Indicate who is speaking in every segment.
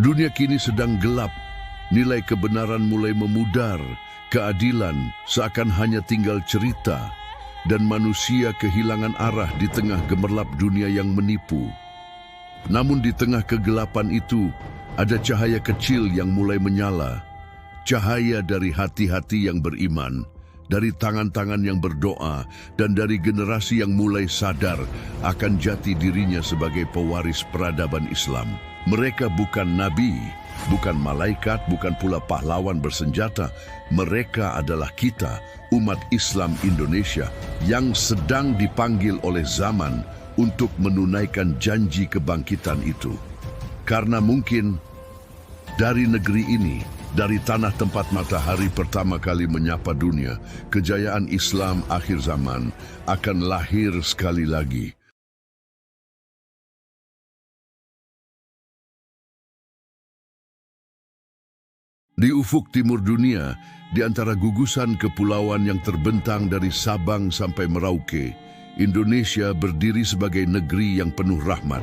Speaker 1: Dunia kini sedang gelap, nilai kebenaran mulai memudar, keadilan seakan hanya tinggal cerita, dan manusia kehilangan arah di tengah gemerlap dunia yang menipu. Namun di tengah kegelapan itu, ada cahaya kecil yang mulai menyala, cahaya dari hati-hati yang beriman, dari tangan-tangan yang berdoa, dan dari generasi yang mulai sadar akan jati dirinya sebagai pewaris peradaban Islam. Mereka bukan nabi, bukan malaikat, bukan pula pahlawan bersenjata. Mereka adalah kita, umat Islam Indonesia, yang sedang dipanggil oleh zaman untuk menunaikan janji kebangkitan itu. Karena mungkin dari negeri ini, dari tanah tempat matahari pertama kali menyapa dunia, kejayaan Islam akhir zaman akan lahir sekali lagi. Di ufuk timur dunia, di antara gugusan kepulauan yang terbentang dari Sabang sampai Merauke, Indonesia berdiri sebagai negeri yang penuh rahmat,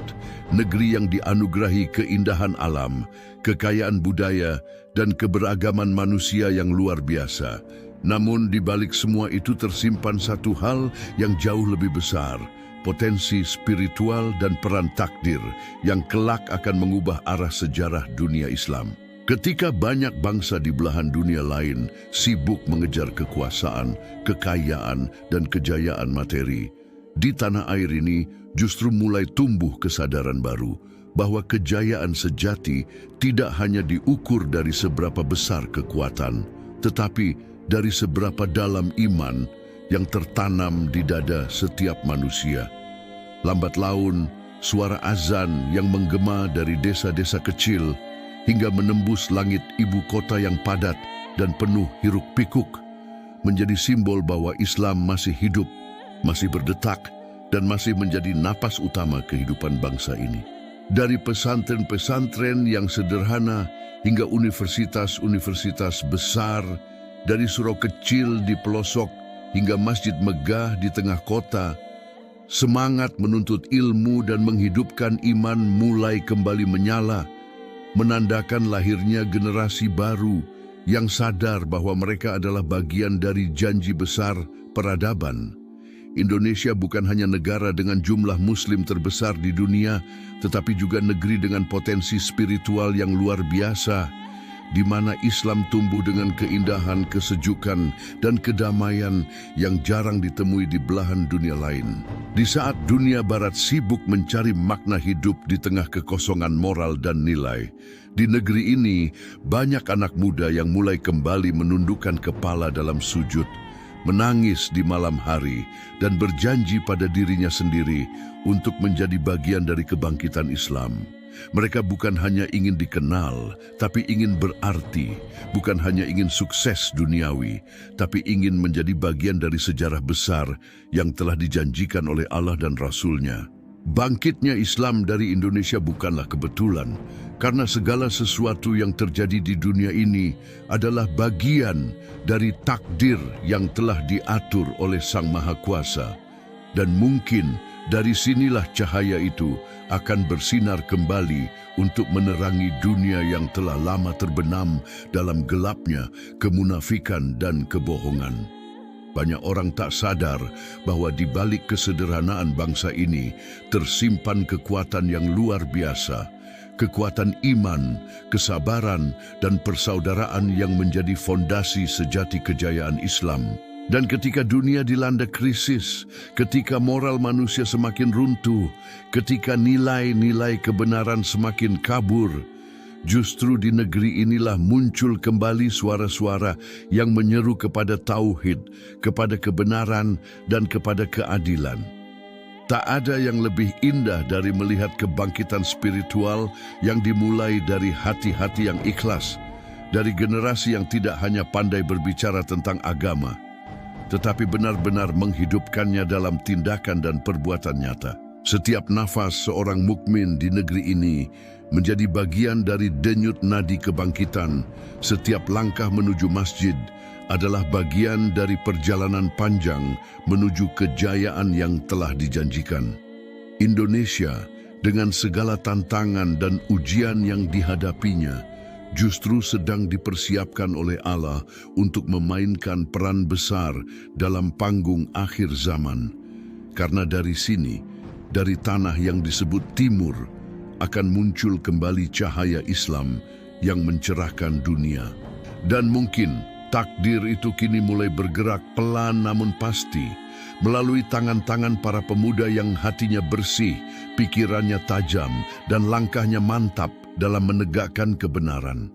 Speaker 1: negeri yang dianugerahi keindahan alam, kekayaan budaya, dan keberagaman manusia yang luar biasa. Namun di balik semua itu tersimpan satu hal yang jauh lebih besar, potensi spiritual dan peran takdir yang kelak akan mengubah arah sejarah dunia Islam. Ketika banyak bangsa di belahan dunia lain sibuk mengejar kekuasaan, kekayaan, dan kejayaan materi, di tanah air ini justru mulai tumbuh kesadaran baru bahwa kejayaan sejati tidak hanya diukur dari seberapa besar kekuatan, tetapi dari seberapa dalam iman yang tertanam di dada setiap manusia. Lambat laun, suara azan yang menggema dari desa-desa kecil hingga menembus langit ibu kota yang padat dan penuh hiruk-pikuk, menjadi simbol bahwa Islam masih hidup, masih berdetak, dan masih menjadi napas utama kehidupan bangsa ini. Dari pesantren-pesantren yang sederhana hingga universitas-universitas besar, dari surau kecil di pelosok hingga masjid megah di tengah kota, semangat menuntut ilmu dan menghidupkan iman mulai kembali menyala, menandakan lahirnya generasi baru yang sadar bahwa mereka adalah bagian dari janji besar peradaban. Indonesia bukan hanya negara dengan jumlah muslim terbesar di dunia, tetapi juga negeri dengan potensi spiritual yang luar biasa, di mana Islam tumbuh dengan keindahan, kesejukan, dan kedamaian yang jarang ditemui di belahan dunia lain. Di saat dunia barat sibuk mencari makna hidup di tengah kekosongan moral dan nilai, di negeri ini banyak anak muda yang mulai kembali menundukkan kepala dalam sujud, menangis di malam hari, dan berjanji pada dirinya sendiri untuk menjadi bagian dari kebangkitan Islam. Mereka bukan hanya ingin dikenal, tapi ingin berarti, bukan hanya ingin sukses duniawi, tapi ingin menjadi bagian dari sejarah besar yang telah dijanjikan oleh Allah dan Rasul-Nya. Bangkitnya Islam dari Indonesia bukanlah kebetulan, karena segala sesuatu yang terjadi di dunia ini adalah bagian dari takdir yang telah diatur oleh Sang Maha Kuasa. Dan mungkin dari sinilah cahaya itu akan bersinar kembali untuk menerangi dunia yang telah lama terbenam dalam gelapnya kemunafikan dan kebohongan. Banyak orang tak sadar bahwa di balik kesederhanaan bangsa ini tersimpan kekuatan yang luar biasa, kekuatan iman, kesabaran, dan persaudaraan yang menjadi fondasi sejati kejayaan Islam. Dan ketika dunia dilanda krisis, ketika moral manusia semakin runtuh, ketika nilai-nilai kebenaran semakin kabur, justru di negeri inilah muncul kembali suara-suara yang menyeru kepada tauhid, kepada kebenaran, dan kepada keadilan. Tak ada yang lebih indah dari melihat kebangkitan spiritual yang dimulai dari hati-hati yang ikhlas, dari generasi yang tidak hanya pandai berbicara tentang agama, tetapi benar-benar menghidupkannya dalam tindakan dan perbuatan nyata. Setiap nafas seorang mukmin di negeri ini menjadi bagian dari denyut nadi kebangkitan. Setiap langkah menuju masjid adalah bagian dari perjalanan panjang menuju kejayaan yang telah dijanjikan. Indonesia dengan segala tantangan dan ujian yang dihadapinya, justru sedang dipersiapkan oleh Allah untuk memainkan peran besar dalam panggung akhir zaman. Karena dari sini, dari tanah yang disebut Timur, akan muncul kembali cahaya Islam yang mencerahkan dunia. Dan mungkin takdir itu kini mulai bergerak pelan namun pasti, melalui tangan-tangan para pemuda yang hatinya bersih, pikirannya tajam, dan langkahnya mantap dalam menegakkan kebenaran.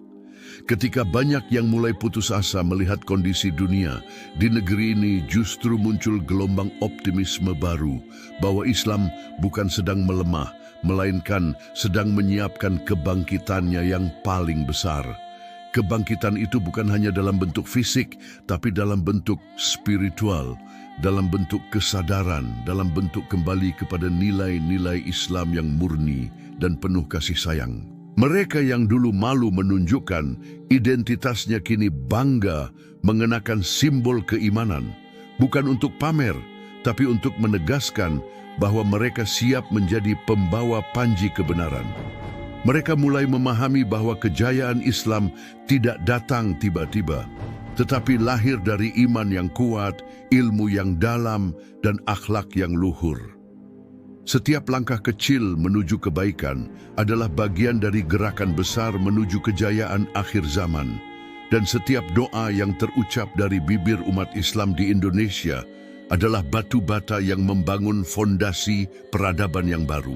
Speaker 1: Ketika banyak yang mulai putus asa melihat kondisi dunia, di negeri ini justru muncul gelombang optimisme baru bahwa Islam bukan sedang melemah, melainkan sedang menyiapkan kebangkitannya yang paling besar. Kebangkitan itu bukan hanya dalam bentuk fisik, tapi dalam bentuk spiritual, dalam bentuk kesadaran, dalam bentuk kembali kepada nilai-nilai Islam yang murni dan penuh kasih sayang. Mereka yang dulu malu menunjukkan identitasnya kini bangga mengenakan simbol keimanan, bukan untuk pamer, tapi untuk menegaskan bahwa mereka siap menjadi pembawa panji kebenaran. Mereka mulai memahami bahwa kejayaan Islam tidak datang tiba-tiba, tetapi lahir dari iman yang kuat, ilmu yang dalam, dan akhlak yang luhur. Setiap langkah kecil menuju kebaikan adalah bagian dari gerakan besar menuju kejayaan akhir zaman. Dan setiap doa yang terucap dari bibir umat Islam di Indonesia adalah batu bata yang membangun fondasi peradaban yang baru.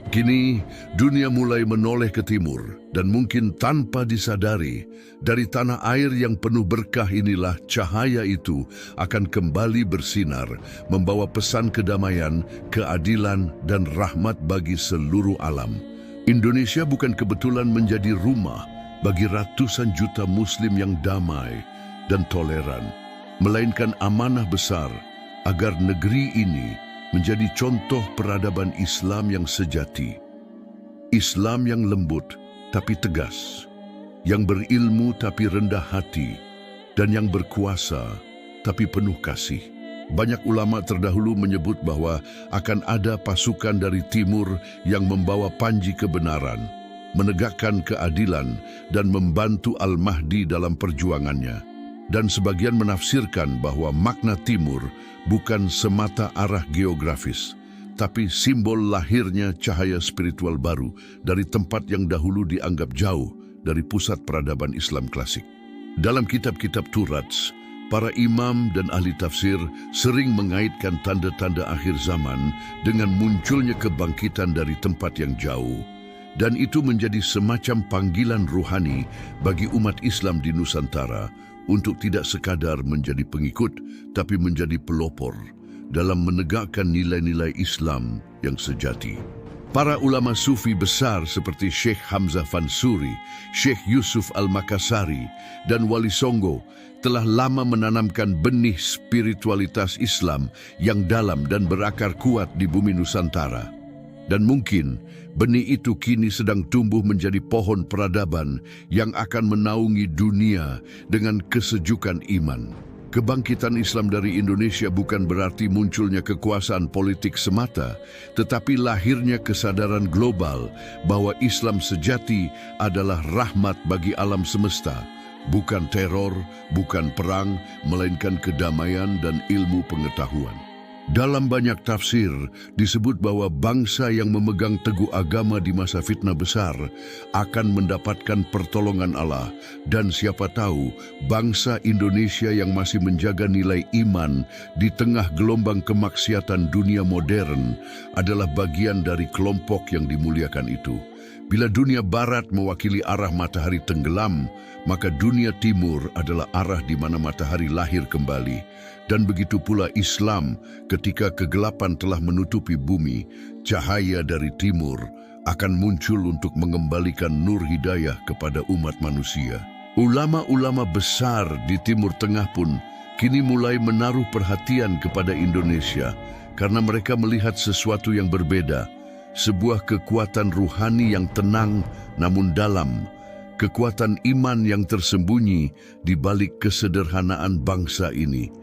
Speaker 1: Kini, dunia mulai menoleh ke timur, dan mungkin tanpa disadari, dari tanah air yang penuh berkah inilah cahaya itu akan kembali bersinar, membawa pesan kedamaian, keadilan, dan rahmat bagi seluruh alam. Indonesia bukan kebetulan menjadi rumah bagi ratusan juta Muslim yang damai dan toleran, melainkan amanah besar agar negeri ini menjadi contoh peradaban Islam yang sejati. Islam yang lembut tapi tegas, yang berilmu tapi rendah hati, dan yang berkuasa tapi penuh kasih. Banyak ulama terdahulu menyebut bahwa akan ada pasukan dari timur yang membawa panji kebenaran, menegakkan keadilan, dan membantu Al-Mahdi dalam perjuangannya. Dan sebagian menafsirkan bahwa makna timur bukan semata arah geografis, tapi simbol lahirnya cahaya spiritual baru dari tempat yang dahulu dianggap jauh dari pusat peradaban Islam klasik. Dalam kitab-kitab Turats, para imam dan ahli tafsir sering mengaitkan tanda-tanda akhir zaman dengan munculnya kebangkitan dari tempat yang jauh. Dan itu menjadi semacam panggilan ruhani bagi umat Islam di Nusantara untuk tidak sekadar menjadi pengikut, tapi menjadi pelopor dalam menegakkan nilai-nilai Islam yang sejati. Para ulama sufi besar seperti Syekh Hamzah Fansuri, Syekh Yusuf Al-Makassari, dan Wali Songo telah lama menanamkan benih spiritualitas Islam yang dalam dan berakar kuat di bumi Nusantara. Dan mungkin benih itu kini sedang tumbuh menjadi pohon peradaban yang akan menaungi dunia dengan kesejukan iman. Kebangkitan Islam dari Indonesia bukan berarti munculnya kekuasaan politik semata, tetapi lahirnya kesadaran global bahwa Islam sejati adalah rahmat bagi alam semesta, bukan teror, bukan perang, melainkan kedamaian dan ilmu pengetahuan. Dalam banyak tafsir, disebut bahwa bangsa yang memegang teguh agama di masa fitnah besar akan mendapatkan pertolongan Allah. Dan siapa tahu, bangsa Indonesia yang masih menjaga nilai iman di tengah gelombang kemaksiatan dunia modern adalah bagian dari kelompok yang dimuliakan itu. Bila dunia barat mewakili arah matahari tenggelam, maka dunia timur adalah arah di mana matahari lahir kembali. Dan begitu pula Islam, ketika kegelapan telah menutupi bumi, cahaya dari timur akan muncul untuk mengembalikan nur hidayah kepada umat manusia. Ulama-ulama besar di Timur Tengah pun kini mulai menaruh perhatian kepada Indonesia karena mereka melihat sesuatu yang berbeda, sebuah kekuatan ruhani yang tenang namun dalam, kekuatan iman yang tersembunyi di balik kesederhanaan bangsa ini.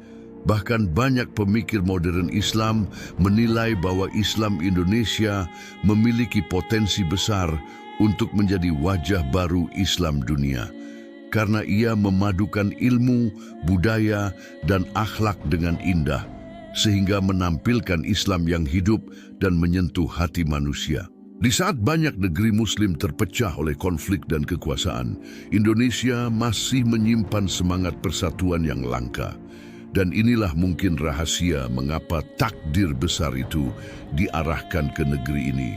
Speaker 1: Bahkan banyak pemikir modern Islam menilai bahwa Islam Indonesia memiliki potensi besar untuk menjadi wajah baru Islam dunia, karena ia memadukan ilmu, budaya, dan akhlak dengan indah, sehingga menampilkan Islam yang hidup dan menyentuh hati manusia. Di saat banyak negeri Muslim terpecah oleh konflik dan kekuasaan, Indonesia masih menyimpan semangat persatuan yang langka. Dan inilah mungkin rahasia mengapa takdir besar itu diarahkan ke negeri ini,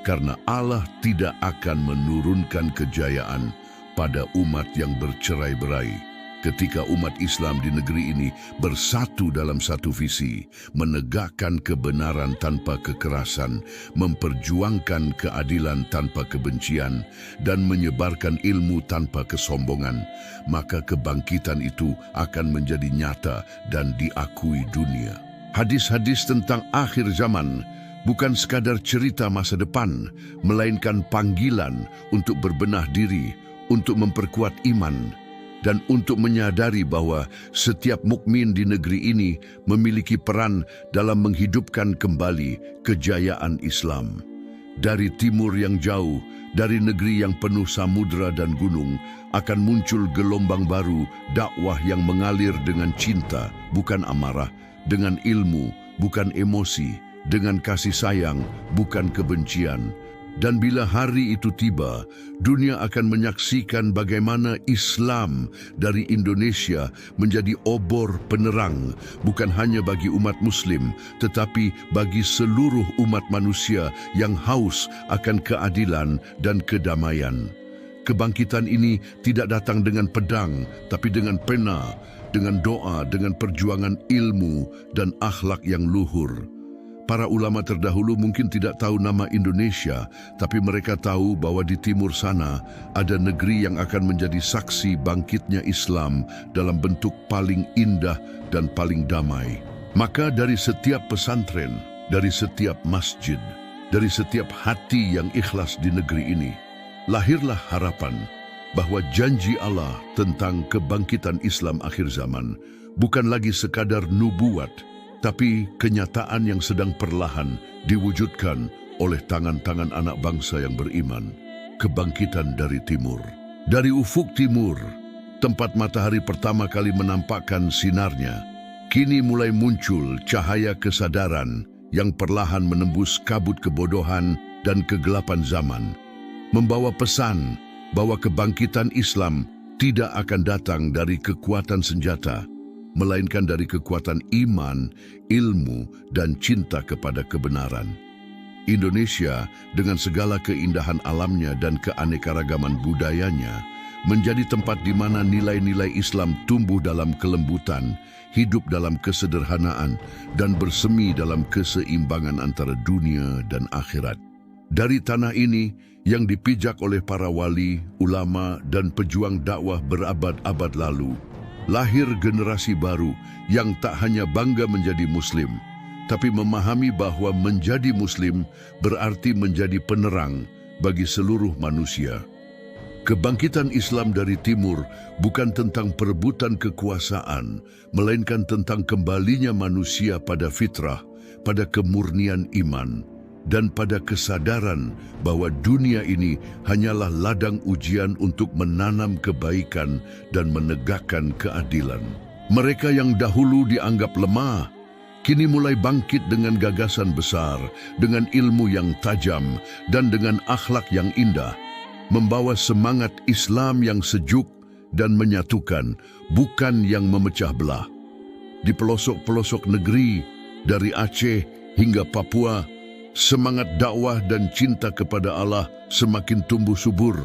Speaker 1: karena Allah tidak akan menurunkan kejayaan pada umat yang bercerai-berai. Ketika umat Islam di negeri ini bersatu dalam satu visi, menegakkan kebenaran tanpa kekerasan, memperjuangkan keadilan tanpa kebencian, dan menyebarkan ilmu tanpa kesombongan, maka kebangkitan itu akan menjadi nyata dan diakui dunia. Hadis-hadis tentang akhir zaman bukan sekadar cerita masa depan, melainkan panggilan untuk berbenah diri, untuk memperkuat iman, dan untuk menyadari bahwa setiap mukmin di negeri ini memiliki peran dalam menghidupkan kembali kejayaan Islam. Dari timur yang jauh, dari negeri yang penuh samudera dan gunung, akan muncul gelombang baru dakwah yang mengalir dengan cinta, bukan amarah, dengan ilmu, bukan emosi, dengan kasih sayang, bukan kebencian. Dan bila hari itu tiba, dunia akan menyaksikan bagaimana Islam dari Indonesia menjadi obor penerang, bukan hanya bagi umat Muslim, tetapi bagi seluruh umat manusia yang haus akan keadilan dan kedamaian. Kebangkitan ini tidak datang dengan pedang, tapi dengan pena, dengan doa, dengan perjuangan ilmu dan akhlak yang luhur. Para ulama terdahulu mungkin tidak tahu nama Indonesia, tapi mereka tahu bahwa di timur sana ada negeri yang akan menjadi saksi bangkitnya Islam dalam bentuk paling indah dan paling damai. Maka dari setiap pesantren, dari setiap masjid, dari setiap hati yang ikhlas di negeri ini, lahirlah harapan bahwa janji Allah tentang kebangkitan Islam akhir zaman bukan lagi sekadar nubuat, tapi kenyataan yang sedang perlahan diwujudkan oleh tangan-tangan anak bangsa yang beriman. Kebangkitan dari timur. Dari ufuk timur, tempat matahari pertama kali menampakkan sinarnya, kini mulai muncul cahaya kesadaran yang perlahan menembus kabut kebodohan dan kegelapan zaman, membawa pesan bahwa kebangkitan Islam tidak akan datang dari kekuatan senjata, melainkan dari kekuatan iman, ilmu, dan cinta kepada kebenaran. Indonesia dengan segala keindahan alamnya dan keanekaragaman budayanya menjadi tempat di mana nilai-nilai Islam tumbuh dalam kelembutan, hidup dalam kesederhanaan, dan bersemi dalam keseimbangan antara dunia dan akhirat. Dari tanah ini yang dipijak oleh para wali, ulama, dan pejuang dakwah berabad-abad lalu, lahir generasi baru yang tak hanya bangga menjadi Muslim, tapi memahami bahwa menjadi Muslim berarti menjadi penerang bagi seluruh manusia. Kebangkitan Islam dari timur bukan tentang perebutan kekuasaan, melainkan tentang kembalinya manusia pada fitrah, pada kemurnian iman, dan pada kesadaran bahwa dunia ini hanyalah ladang ujian untuk menanam kebaikan dan menegakkan keadilan. Mereka yang dahulu dianggap lemah, kini mulai bangkit dengan gagasan besar, dengan ilmu yang tajam, dan dengan akhlak yang indah, membawa semangat Islam yang sejuk dan menyatukan, bukan yang memecah belah. Di pelosok-pelosok negeri, dari Aceh hingga Papua, semangat dakwah dan cinta kepada Allah semakin tumbuh subur,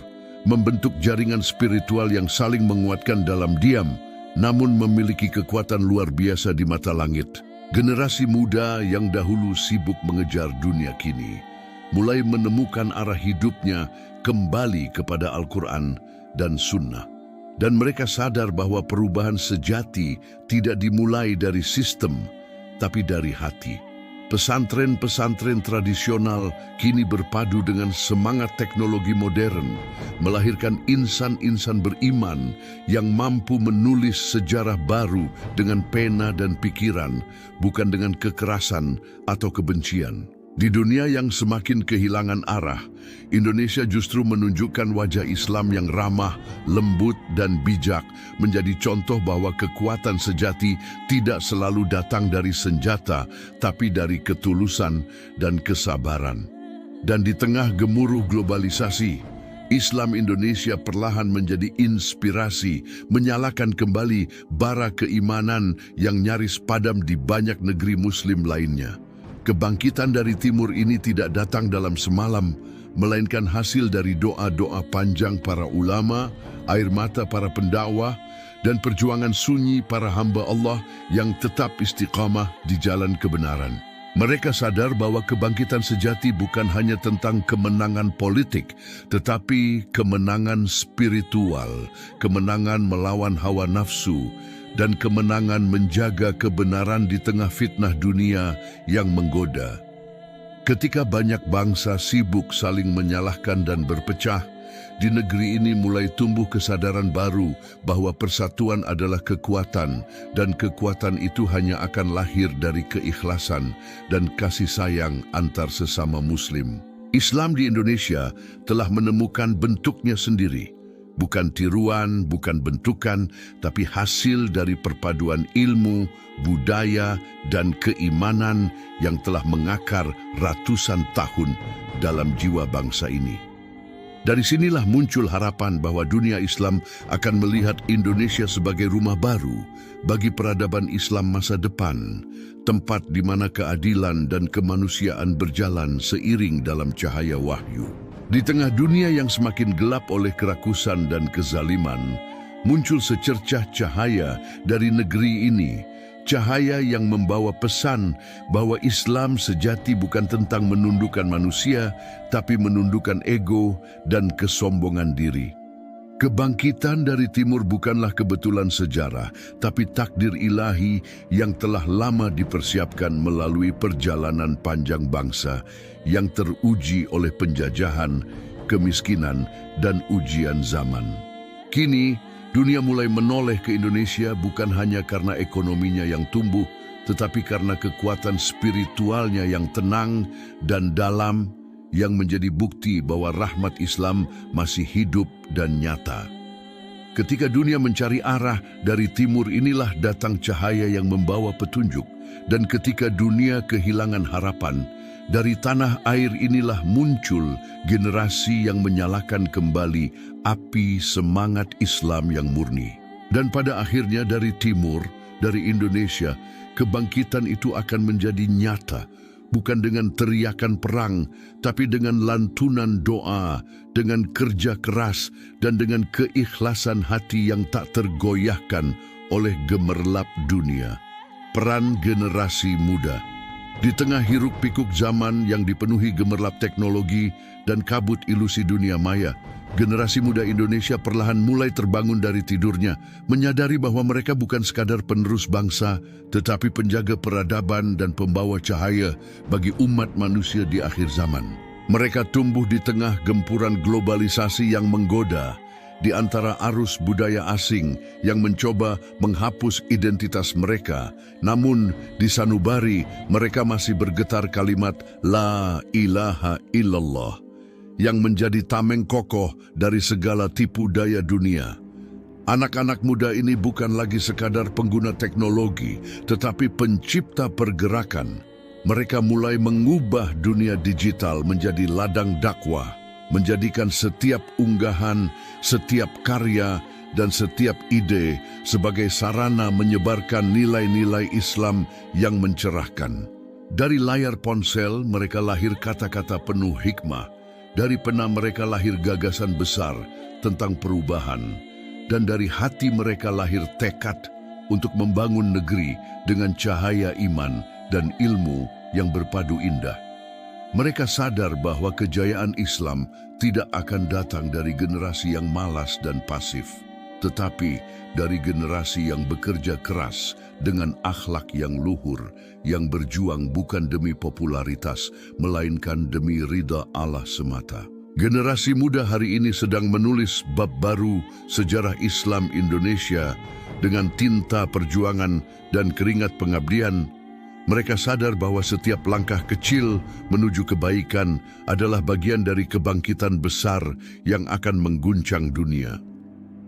Speaker 1: membentuk jaringan spiritual yang saling menguatkan dalam diam, namun memiliki kekuatan luar biasa di mata langit. Generasi muda yang dahulu sibuk mengejar dunia kini mulai menemukan arah hidupnya kembali kepada Al-Quran dan Sunnah. Dan mereka sadar bahwa perubahan sejati tidak dimulai dari sistem, tapi dari hati. Pesantren-pesantren tradisional kini berpadu dengan semangat teknologi modern, melahirkan insan-insan beriman yang mampu menulis sejarah baru dengan pena dan pikiran, bukan dengan kekerasan atau kebencian. Di dunia yang semakin kehilangan arah, Indonesia justru menunjukkan wajah Islam yang ramah, lembut, dan bijak, menjadi contoh bahwa kekuatan sejati tidak selalu datang dari senjata, tapi dari ketulusan dan kesabaran. Dan di tengah gemuruh globalisasi, Islam Indonesia perlahan menjadi inspirasi, menyalakan kembali bara keimanan yang nyaris padam di banyak negeri Muslim lainnya. Kebangkitan dari timur ini tidak datang dalam semalam, melainkan hasil dari doa-doa panjang para ulama, air mata para pendakwah, dan perjuangan sunyi para hamba Allah yang tetap istiqamah di jalan kebenaran. Mereka sadar bahwa kebangkitan sejati bukan hanya tentang kemenangan politik, tetapi kemenangan spiritual, kemenangan melawan hawa nafsu, dan kemenangan menjaga kebenaran di tengah fitnah dunia yang menggoda. Ketika banyak bangsa sibuk saling menyalahkan dan berpecah, di negeri ini mulai tumbuh kesadaran baru bahwa persatuan adalah kekuatan, dan kekuatan itu hanya akan lahir dari keikhlasan dan kasih sayang antar sesama Muslim. Islam di Indonesia telah menemukan bentuknya sendiri. Bukan tiruan, bukan bentukan, tapi hasil dari perpaduan ilmu, budaya, dan keimanan yang telah mengakar ratusan tahun dalam jiwa bangsa ini. Dari sinilah muncul harapan bahwa dunia Islam akan melihat Indonesia sebagai rumah baru bagi peradaban Islam masa depan, tempat di mana keadilan dan kemanusiaan berjalan seiring dalam cahaya wahyu. Di tengah dunia yang semakin gelap oleh kerakusan dan kezaliman, muncul secercah cahaya dari negeri ini, cahaya yang membawa pesan bahwa Islam sejati bukan tentang menundukkan manusia, tapi menundukkan ego dan kesombongan diri. Kebangkitan dari timur bukanlah kebetulan sejarah, tapi takdir ilahi yang telah lama dipersiapkan melalui perjalanan panjang bangsa yang teruji oleh penjajahan, kemiskinan, dan ujian zaman. Kini, dunia mulai menoleh ke Indonesia bukan hanya karena ekonominya yang tumbuh, tetapi karena kekuatan spiritualnya yang tenang dan dalam, yang menjadi bukti bahwa rahmat Islam masih hidup dan nyata. Ketika dunia mencari arah, dari timur inilah datang cahaya yang membawa petunjuk. Dan ketika dunia kehilangan harapan, dari tanah air inilah muncul generasi yang menyalakan kembali api semangat Islam yang murni. Dan pada akhirnya dari timur, dari Indonesia, kebangkitan itu akan menjadi nyata, bukan dengan teriakan perang, tapi dengan lantunan doa, dengan kerja keras, dan dengan keikhlasan hati yang tak tergoyahkan oleh gemerlap dunia. Peran generasi muda. Di tengah hiruk-pikuk zaman yang dipenuhi gemerlap teknologi dan kabut ilusi dunia maya, generasi muda Indonesia perlahan mulai terbangun dari tidurnya, menyadari bahwa mereka bukan sekadar penerus bangsa, tetapi penjaga peradaban dan pembawa cahaya bagi umat manusia di akhir zaman. Mereka tumbuh di tengah gempuran globalisasi yang menggoda, di antara arus budaya asing yang mencoba menghapus identitas mereka. Namun, di sanubari mereka masih bergetar kalimat La ilaha illallah, yang menjadi tameng kokoh dari segala tipu daya dunia. Anak-anak muda ini bukan lagi sekadar pengguna teknologi, tetapi pencipta pergerakan. Mereka mulai mengubah dunia digital menjadi ladang dakwah, menjadikan setiap unggahan, setiap karya, dan setiap ide sebagai sarana menyebarkan nilai-nilai Islam yang mencerahkan. Dari layar ponsel mereka lahir kata-kata penuh hikmah. Dari pena mereka lahir gagasan besar tentang perubahan, dan dari hati mereka lahir tekad untuk membangun negeri dengan cahaya iman dan ilmu yang berpadu indah. Mereka sadar bahwa kejayaan Islam tidak akan datang dari generasi yang malas dan pasif, tetapi dari generasi yang bekerja keras dengan akhlak yang luhur, yang berjuang bukan demi popularitas, melainkan demi ridha Allah semata. Generasi muda hari ini sedang menulis bab baru sejarah Islam Indonesia dengan tinta perjuangan dan keringat pengabdian. Mereka sadar bahwa setiap langkah kecil menuju kebaikan adalah bagian dari kebangkitan besar yang akan mengguncang dunia.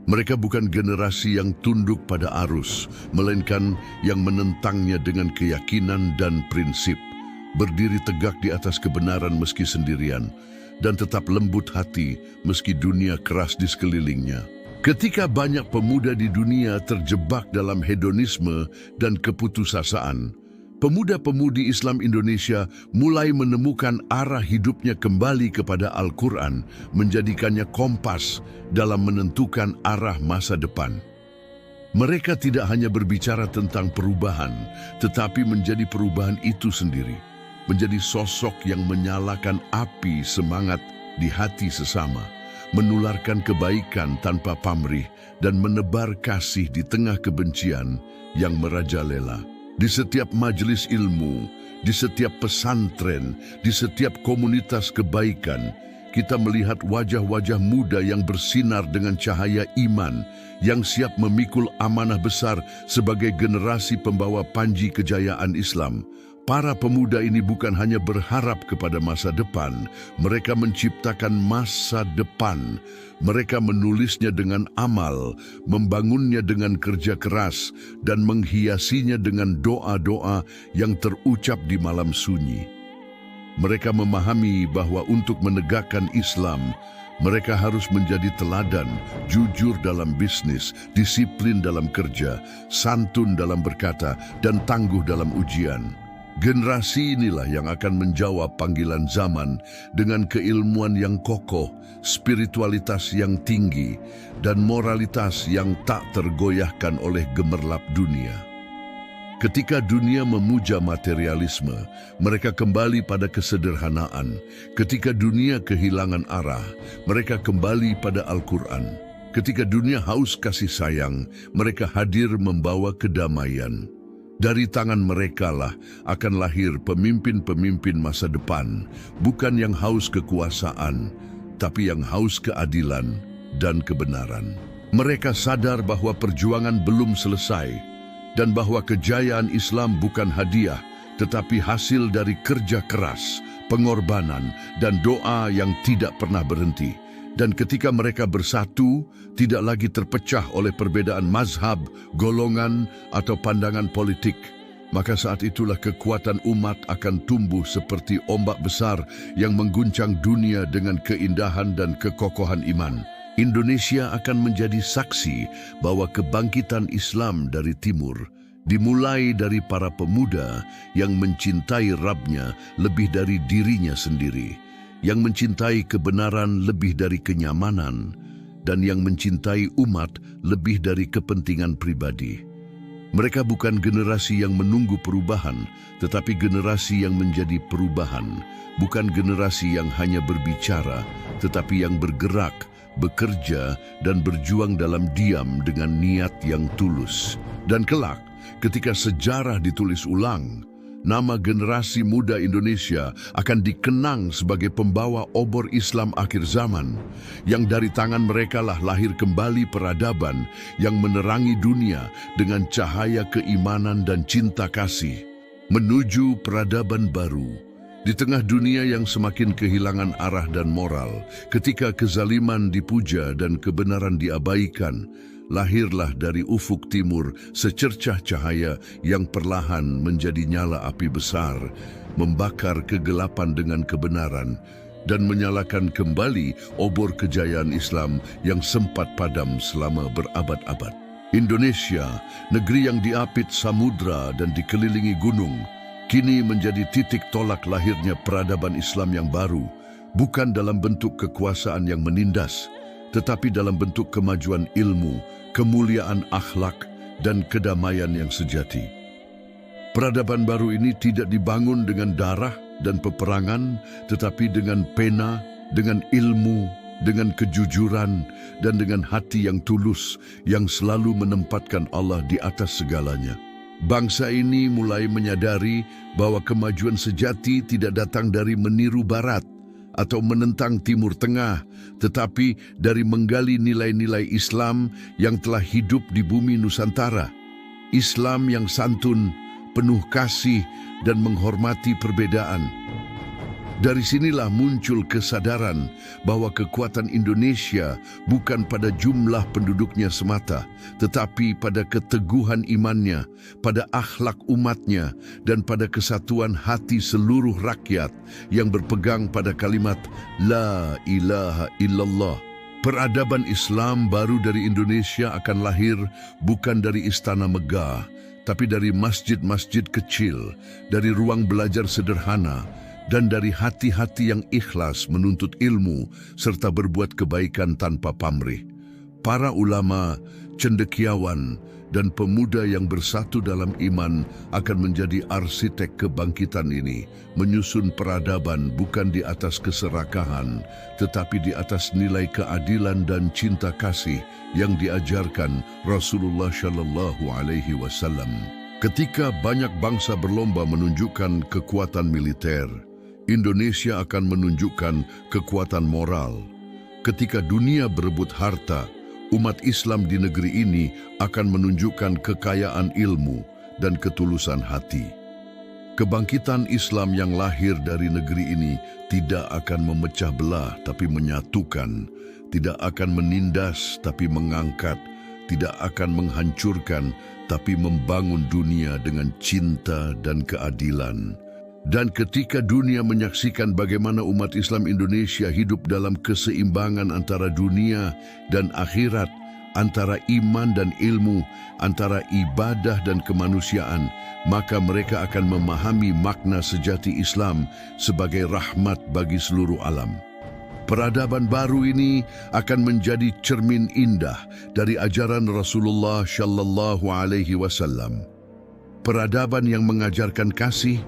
Speaker 1: Mereka bukan generasi yang tunduk pada arus, melainkan yang menentangnya dengan keyakinan dan prinsip, berdiri tegak di atas kebenaran meski sendirian, dan tetap lembut hati meski dunia keras di sekelilingnya. Ketika banyak pemuda di dunia terjebak dalam hedonisme dan keputusasaan, pemuda-pemudi Islam Indonesia mulai menemukan arah hidupnya kembali kepada Al-Quran, menjadikannya kompas dalam menentukan arah masa depan. Mereka tidak hanya berbicara tentang perubahan, tetapi menjadi perubahan itu sendiri. Menjadi sosok yang menyalakan api semangat di hati sesama, menularkan kebaikan tanpa pamrih, dan menebar kasih di tengah kebencian yang merajalela. Di setiap majelis ilmu, di setiap pesantren, di setiap komunitas kebaikan, kita melihat wajah-wajah muda yang bersinar dengan cahaya iman, yang siap memikul amanah besar sebagai generasi pembawa panji kejayaan Islam. Para pemuda ini bukan hanya berharap kepada masa depan, mereka menciptakan masa depan. Mereka menulisnya dengan amal, membangunnya dengan kerja keras, dan menghiasinya dengan doa-doa yang terucap di malam sunyi. Mereka memahami bahwa untuk menegakkan Islam, mereka harus menjadi teladan, jujur dalam bisnis, disiplin dalam kerja, santun dalam berkata, dan tangguh dalam ujian. Generasi inilah yang akan menjawab panggilan zaman dengan keilmuan yang kokoh, spiritualitas yang tinggi, dan moralitas yang tak tergoyahkan oleh gemerlap dunia. Ketika dunia memuja materialisme, mereka kembali pada kesederhanaan. Ketika dunia kehilangan arah, mereka kembali pada Al-Quran. Ketika dunia haus kasih sayang, mereka hadir membawa kedamaian. Dari tangan merekalah akan lahir pemimpin-pemimpin masa depan, bukan yang haus kekuasaan, tapi yang haus keadilan dan kebenaran. Mereka sadar bahwa perjuangan belum selesai, dan bahwa kejayaan Islam bukan hadiah, tetapi hasil dari kerja keras, pengorbanan, dan doa yang tidak pernah berhenti. Dan ketika mereka bersatu, tidak lagi terpecah oleh perbedaan mazhab, golongan, atau pandangan politik, maka saat itulah kekuatan umat akan tumbuh seperti ombak besar yang mengguncang dunia dengan keindahan dan kekokohan iman. Indonesia akan menjadi saksi bahwa kebangkitan Islam dari timur dimulai dari para pemuda yang mencintai Rabb-nya lebih dari dirinya sendiri, yang mencintai kebenaran lebih dari kenyamanan, dan yang mencintai umat lebih dari kepentingan pribadi. Mereka bukan generasi yang menunggu perubahan, tetapi generasi yang menjadi perubahan. Bukan generasi yang hanya berbicara, tetapi yang bergerak, bekerja, dan berjuang dalam diam dengan niat yang tulus. Dan kelak, ketika sejarah ditulis ulang, nama generasi muda Indonesia akan dikenang sebagai pembawa obor Islam akhir zaman, yang dari tangan mereka lah lahir kembali peradaban yang menerangi dunia dengan cahaya keimanan dan cinta kasih, menuju peradaban baru. Di tengah dunia yang semakin kehilangan arah dan moral, ketika kezaliman dipuja dan kebenaran diabaikan, lahirlah dari ufuk timur secercah cahaya yang perlahan menjadi nyala api besar, membakar kegelapan dengan kebenaran, dan menyalakan kembali obor kejayaan Islam yang sempat padam selama berabad-abad. Indonesia, negeri yang diapit samudra dan dikelilingi gunung, kini menjadi titik tolak lahirnya peradaban Islam yang baru, bukan dalam bentuk kekuasaan yang menindas, tetapi dalam bentuk kemajuan ilmu, kemuliaan akhlak, dan kedamaian yang sejati. Peradaban baru ini tidak dibangun dengan darah dan peperangan, tetapi dengan pena, dengan ilmu, dengan kejujuran, dan dengan hati yang tulus yang selalu menempatkan Allah di atas segalanya. Bangsa ini mulai menyadari bahwa kemajuan sejati tidak datang dari meniru Barat atau menentang Timur Tengah, tetapi dari menggali nilai-nilai Islam yang telah hidup di bumi Nusantara. Islam yang santun, penuh kasih, dan menghormati perbedaan. Dari sinilah muncul kesadaran bahwa kekuatan Indonesia bukan pada jumlah penduduknya semata, tetapi pada keteguhan imannya, pada akhlak umatnya, dan pada kesatuan hati seluruh rakyat yang berpegang pada kalimat La ilaha illallah. Peradaban Islam baru dari Indonesia akan lahir bukan dari istana megah, tapi dari masjid-masjid kecil, dari ruang belajar sederhana, dan dari hati-hati yang ikhlas menuntut ilmu serta berbuat kebaikan tanpa pamrih. Para ulama, cendekiawan, dan pemuda yang bersatu dalam iman akan menjadi arsitek kebangkitan ini, menyusun peradaban bukan di atas keserakahan, tetapi di atas nilai keadilan dan cinta kasih yang diajarkan Rasulullah Shallallahu Alaihi Wasallam. Ketika banyak bangsa berlomba menunjukkan kekuatan militer, Indonesia akan menunjukkan kekuatan moral. Ketika dunia berebut harta, umat Islam di negeri ini akan menunjukkan kekayaan ilmu dan ketulusan hati. Kebangkitan Islam yang lahir dari negeri ini tidak akan memecah belah tapi menyatukan, tidak akan menindas tapi mengangkat, tidak akan menghancurkan tapi membangun dunia dengan cinta dan keadilan. Dan ketika dunia menyaksikan bagaimana umat Islam Indonesia hidup dalam keseimbangan antara dunia dan akhirat, antara iman dan ilmu, antara ibadah dan kemanusiaan, maka mereka akan memahami makna sejati Islam sebagai rahmat bagi seluruh alam. Peradaban baru ini akan menjadi cermin indah dari ajaran Rasulullah Shallallahu Alaihi Wasallam. Peradaban yang mengajarkan kasih,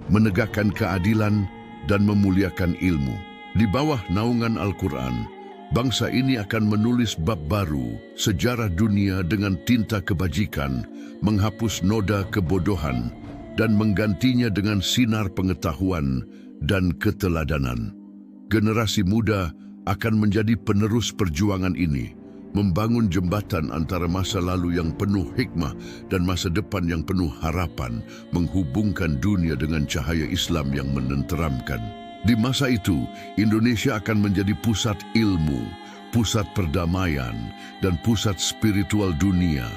Speaker 1: menegakkan keadilan, dan memuliakan ilmu. Di bawah naungan Al-Quran, bangsa ini akan menulis bab baru, sejarah dunia dengan tinta kebajikan, menghapus noda kebodohan, dan menggantinya dengan sinar pengetahuan dan keteladanan. Generasi muda akan menjadi penerus perjuangan ini, membangun jembatan antara masa lalu yang penuh hikmah dan masa depan yang penuh harapan, menghubungkan dunia dengan cahaya Islam yang menenteramkan. Di masa itu, Indonesia akan menjadi pusat ilmu, pusat perdamaian, dan pusat spiritual dunia,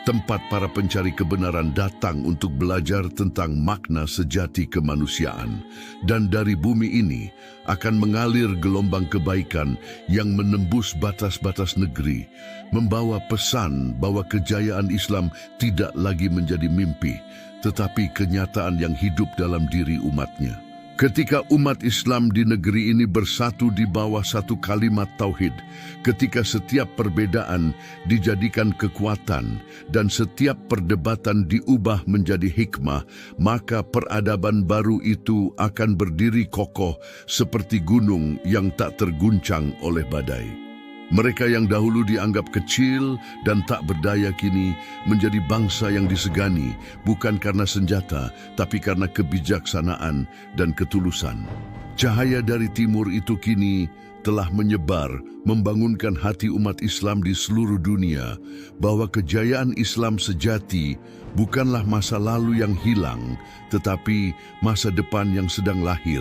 Speaker 1: tempat para pencari kebenaran datang untuk belajar tentang makna sejati kemanusiaan. Dan dari bumi ini akan mengalir gelombang kebaikan yang menembus batas-batas negeri, membawa pesan bahwa kejayaan Islam tidak lagi menjadi mimpi, tetapi kenyataan yang hidup dalam diri umatnya. Ketika umat Islam di negeri ini bersatu di bawah satu kalimat tauhid, ketika setiap perbedaan dijadikan kekuatan dan setiap perdebatan diubah menjadi hikmah, maka peradaban baru itu akan berdiri kokoh seperti gunung yang tak terguncang oleh badai. Mereka yang dahulu dianggap kecil dan tak berdaya kini menjadi bangsa yang disegani, bukan karena senjata, tapi karena kebijaksanaan dan ketulusan. Cahaya dari timur itu kini telah menyebar, membangunkan hati umat Islam di seluruh dunia, bahwa kejayaan Islam sejati bukanlah masa lalu yang hilang, tetapi masa depan yang sedang lahir.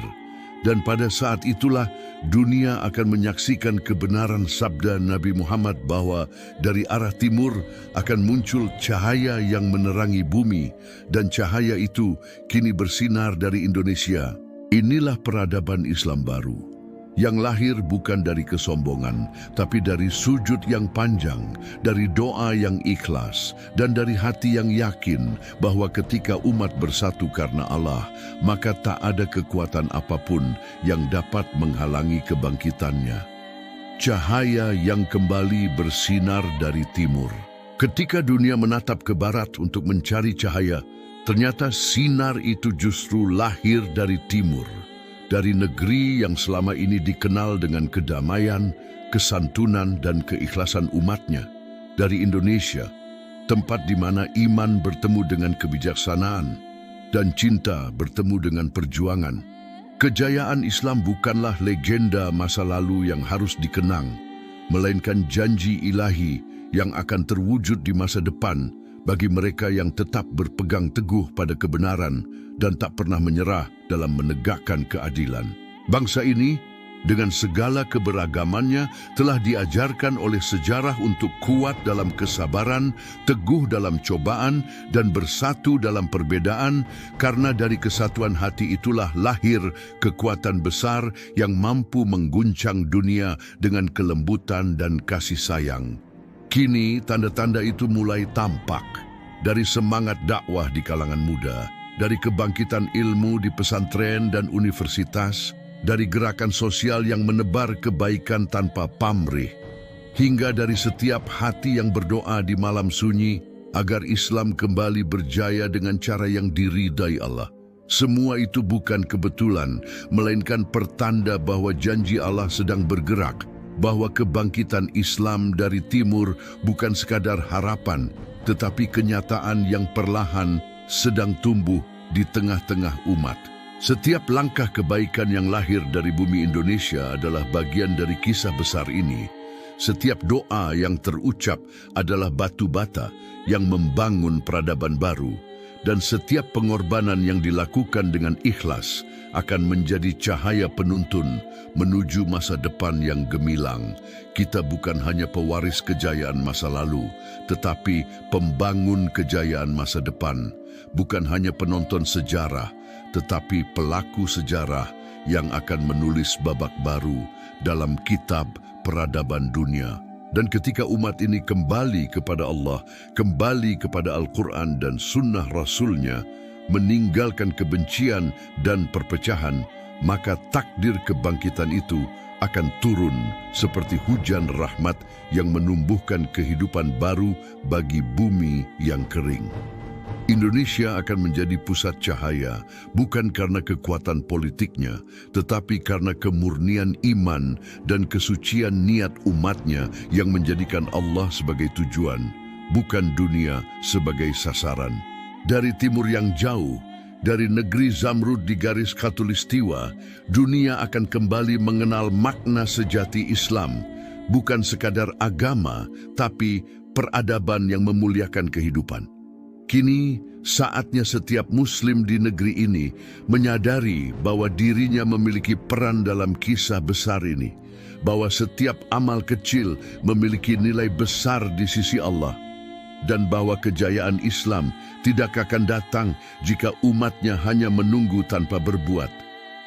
Speaker 1: Dan pada saat itulah dunia akan menyaksikan kebenaran sabda Nabi Muhammad bahwa dari arah timur akan muncul cahaya yang menerangi bumi, dan cahaya itu kini bersinar dari Indonesia. Inilah peradaban Islam baru, yang lahir bukan dari kesombongan, tapi dari sujud yang panjang, dari doa yang ikhlas, dan dari hati yang yakin bahwa ketika umat bersatu karena Allah, maka tak ada kekuatan apapun yang dapat menghalangi kebangkitannya. Cahaya yang kembali bersinar dari timur. Ketika dunia menatap ke barat untuk mencari cahaya, ternyata sinar itu justru lahir dari timur. Dari negeri yang selama ini dikenal dengan kedamaian, kesantunan dan keikhlasan umatnya. Dari Indonesia, tempat di mana iman bertemu dengan kebijaksanaan dan cinta bertemu dengan perjuangan. Kejayaan Islam bukanlah legenda masa lalu yang harus dikenang, melainkan janji ilahi yang akan terwujud di masa depan bagi mereka yang tetap berpegang teguh pada kebenaran dan tak pernah menyerah dalam menegakkan keadilan. Bangsa ini, dengan segala keberagamannya, telah diajarkan oleh sejarah untuk kuat dalam kesabaran, teguh dalam cobaan, dan bersatu dalam perbedaan, karena dari kesatuan hati itulah lahir kekuatan besar yang mampu mengguncang dunia dengan kelembutan dan kasih sayang. Kini, tanda-tanda itu mulai tampak dari semangat dakwah di kalangan muda, dari kebangkitan ilmu di pesantren dan universitas, dari gerakan sosial yang menebar kebaikan tanpa pamrih, hingga dari setiap hati yang berdoa di malam sunyi agar Islam kembali berjaya dengan cara yang diridai Allah. Semua itu bukan kebetulan, melainkan pertanda bahwa janji Allah sedang bergerak, bahwa kebangkitan Islam dari timur bukan sekadar harapan, tetapi kenyataan yang perlahan sedang tumbuh di tengah-tengah umat. Setiap langkah kebaikan yang lahir dari bumi Indonesia adalah bagian dari kisah besar ini. Setiap doa yang terucap adalah batu bata yang membangun peradaban baru. Dan setiap pengorbanan yang dilakukan dengan ikhlas akan menjadi cahaya penuntun menuju masa depan yang gemilang. Kita bukan hanya pewaris kejayaan masa lalu, tetapi pembangun kejayaan masa depan. Bukan hanya penonton sejarah, tetapi pelaku sejarah yang akan menulis babak baru dalam kitab peradaban dunia. Dan ketika umat ini kembali kepada Allah, kembali kepada Al-Quran dan sunnah Rasulnya, meninggalkan kebencian dan perpecahan, maka takdir kebangkitan itu akan turun seperti hujan rahmat yang menumbuhkan kehidupan baru bagi bumi yang kering. Indonesia akan menjadi pusat cahaya, bukan karena kekuatan politiknya, tetapi karena kemurnian iman dan kesucian niat umatnya yang menjadikan Allah sebagai tujuan, bukan dunia sebagai sasaran. Dari timur yang jauh, dari negeri Zamrud di garis khatulistiwa, dunia akan kembali mengenal makna sejati Islam, bukan sekadar agama, tapi peradaban yang memuliakan kehidupan. Kini, saatnya setiap Muslim di negeri ini menyadari bahwa dirinya memiliki peran dalam kisah besar ini, bahwa setiap amal kecil memiliki nilai besar di sisi Allah, dan bahwa kejayaan Islam tidak akan datang jika umatnya hanya menunggu tanpa berbuat.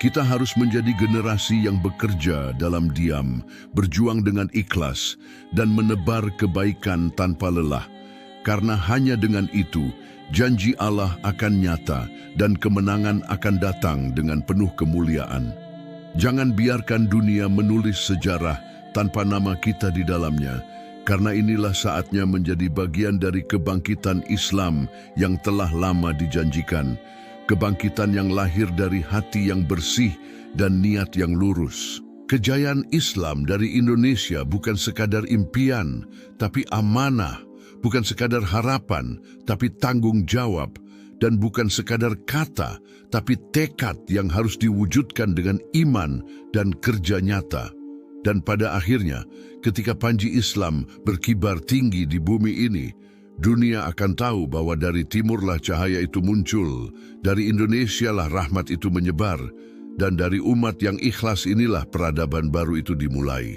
Speaker 1: Kita harus menjadi generasi yang bekerja dalam diam, berjuang dengan ikhlas, dan menebar kebaikan tanpa lelah. Karena hanya dengan itu, janji Allah akan nyata dan kemenangan akan datang dengan penuh kemuliaan. Jangan biarkan dunia menulis sejarah tanpa nama kita di dalamnya, karena inilah saatnya menjadi bagian dari kebangkitan Islam yang telah lama dijanjikan, kebangkitan yang lahir dari hati yang bersih dan niat yang lurus. Kejayaan Islam dari Indonesia bukan sekadar impian, tapi amanah. Bukan sekadar harapan, tapi tanggung jawab, dan bukan sekadar kata, tapi tekad yang harus diwujudkan dengan iman dan kerja nyata. Dan pada akhirnya, ketika panji Islam berkibar tinggi di bumi ini, dunia akan tahu bahwa dari timurlah cahaya itu muncul, dari Indonesia lah rahmat itu menyebar, dan dari umat yang ikhlas inilah peradaban baru itu dimulai.